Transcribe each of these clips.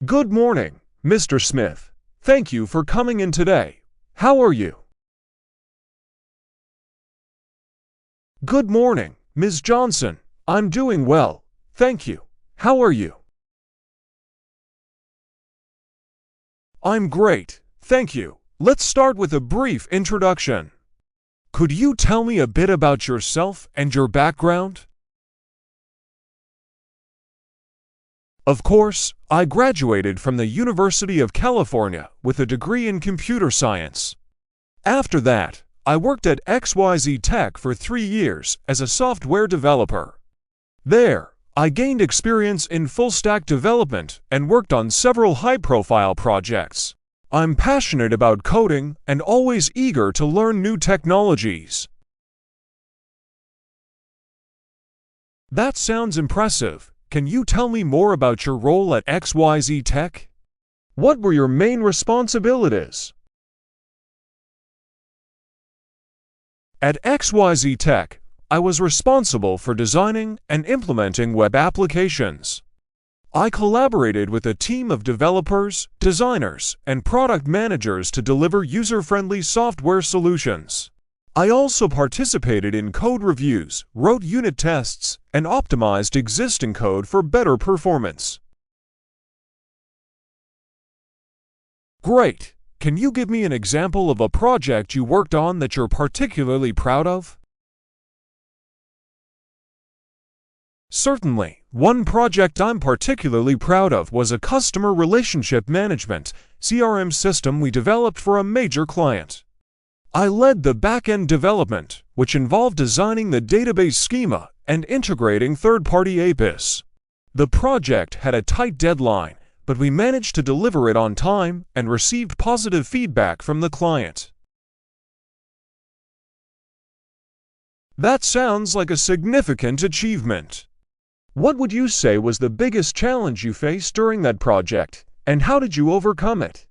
Good morning, Mr. Smith. Thank you for coming in today. How are you? Good morning, Ms. Johnson. I'm doing well, thank you. How are you? I'm great, thank you. Let's start with a brief introduction. Could you tell me a bit about yourself and your background? Of course, I graduated from the University of California with a degree in computer science. After that, I worked at XYZ Tech for 3 years as a software developer. There, I gained experience in full-stack development and worked on several high-profile projects. I'm passionate about coding and always eager to learn new technologies. That sounds impressive. Can you tell me more about your role at XYZ Tech? What were your main responsibilities? At XYZ Tech, I was responsible for designing and implementing web applications. I collaborated with a team of developers, designers, and product managers to deliver user-friendly software solutions. I also participated in code reviews, wrote unit tests, and optimized existing code for better performance. Great! Can you give me an example of a project you worked on that you're particularly proud of? Certainly, one project I'm particularly proud of was a customer relationship management (CRM) system we developed for a major client. I led the back-end development, which involved designing the database schema and integrating third-party APIs. The project had a tight deadline, but we managed to deliver it on time and received positive feedback from the client. That sounds like a significant achievement. What would you say was the biggest challenge you faced during that project, and how did you overcome it?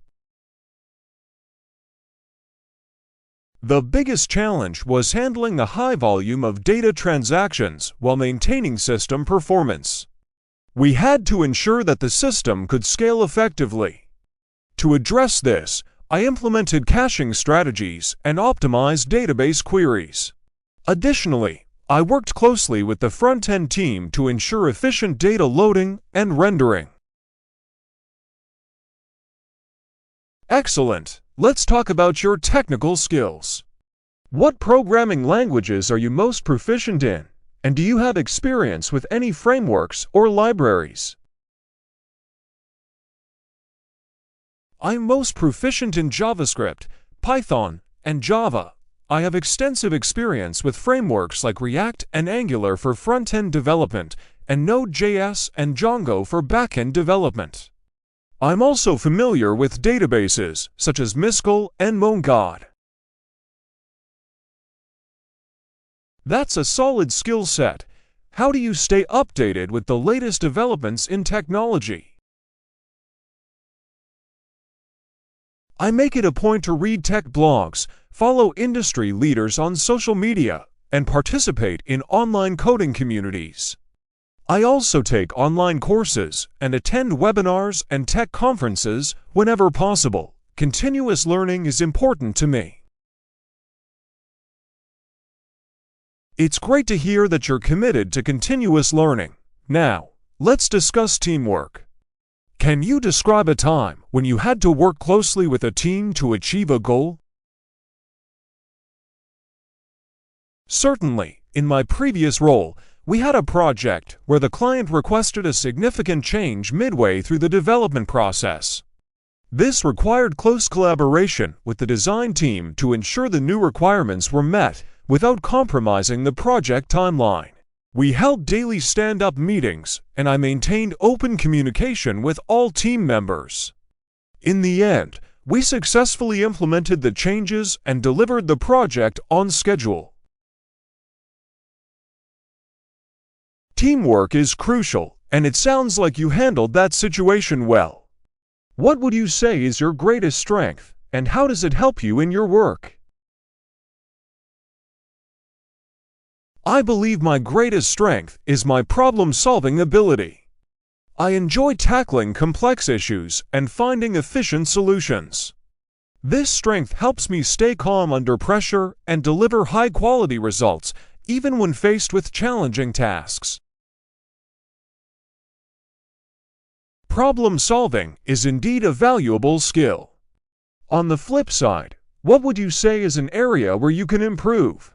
The biggest challenge was handling the high volume of data transactions while maintaining system performance. We had to ensure that the system could scale effectively. To address this, I implemented caching strategies and optimized database queries. Additionally, I worked closely with the front-end team to ensure efficient data loading and rendering. Excellent! Let's talk about your technical skills. What programming languages are you most proficient in, and do you have experience with any frameworks or libraries? I'm most proficient in JavaScript, Python, and Java. I have extensive experience with frameworks like React and Angular for front-end development, and Node.js and Django for back-end development. I'm also familiar with databases such as Misql and MongoDB. That's a solid skill set. How do you stay updated with the latest developments in technology? I make it a point to read tech blogs, follow industry leaders on social media, and participate in online coding communities. I also take online courses and attend webinars and tech conferences whenever possible. Continuous learning is important to me. It's great to hear that you're committed to continuous learning. Now, let's discuss teamwork. Can you describe a time when you had to work closely with a team to achieve a goal? Certainly, in my previous role, we had a project where the client requested a significant change midway through the development process. This required close collaboration with the design team to ensure the new requirements were met without compromising the project timeline. We held daily stand-up meetings, and I maintained open communication with all team members. In the end, we successfully implemented the changes and delivered the project on schedule. Teamwork is crucial, and it sounds like you handled that situation well. What would you say is your greatest strength, and how does it help you in your work? I believe my greatest strength is my problem-solving ability. I enjoy tackling complex issues and finding efficient solutions. This strength helps me stay calm under pressure and deliver high-quality results, even when faced with challenging tasks. Problem solving is indeed a valuable skill. On the flip side, what would you say is an area where you can improve?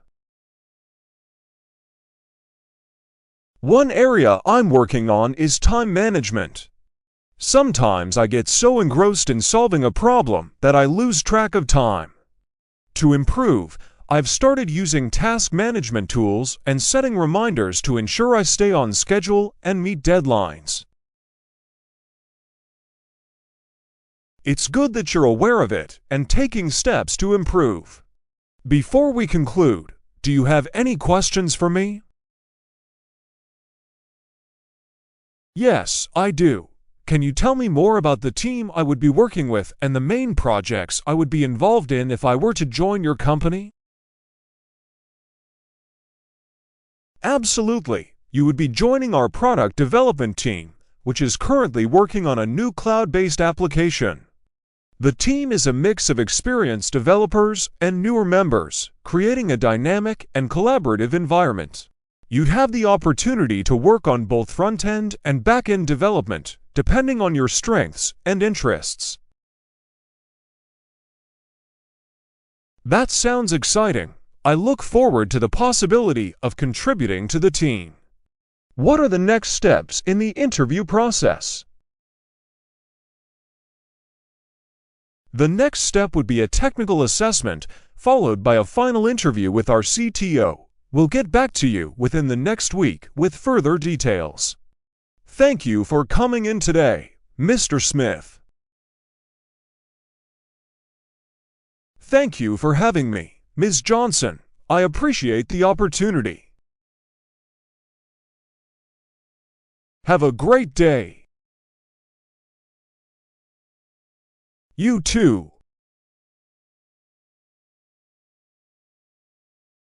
One area I'm working on is time management. Sometimes I get so engrossed in solving a problem that I lose track of time. To improve, I've started using task management tools and setting reminders to ensure I stay on schedule and meet deadlines. It's good that you're aware of it and taking steps to improve. Before we conclude, do you have any questions for me? Yes, I do. Can you tell me more about the team I would be working with and the main projects I would be involved in if I were to join your company? Absolutely. You would be joining our product development team, which is currently working on a new cloud-based application. The team is a mix of experienced developers and newer members, creating a dynamic and collaborative environment. You'd have the opportunity to work on both front-end and back-end development, depending on your strengths and interests. That sounds exciting. I look forward to the possibility of contributing to the team. What are the next steps in the interview process? The next step would be a technical assessment, followed by a final interview with our CTO. We'll get back to you within the next week with further details. Thank you for coming in today, Mr. Smith. Thank you for having me, Ms. Johnson. I appreciate the opportunity. Have a great day. You too.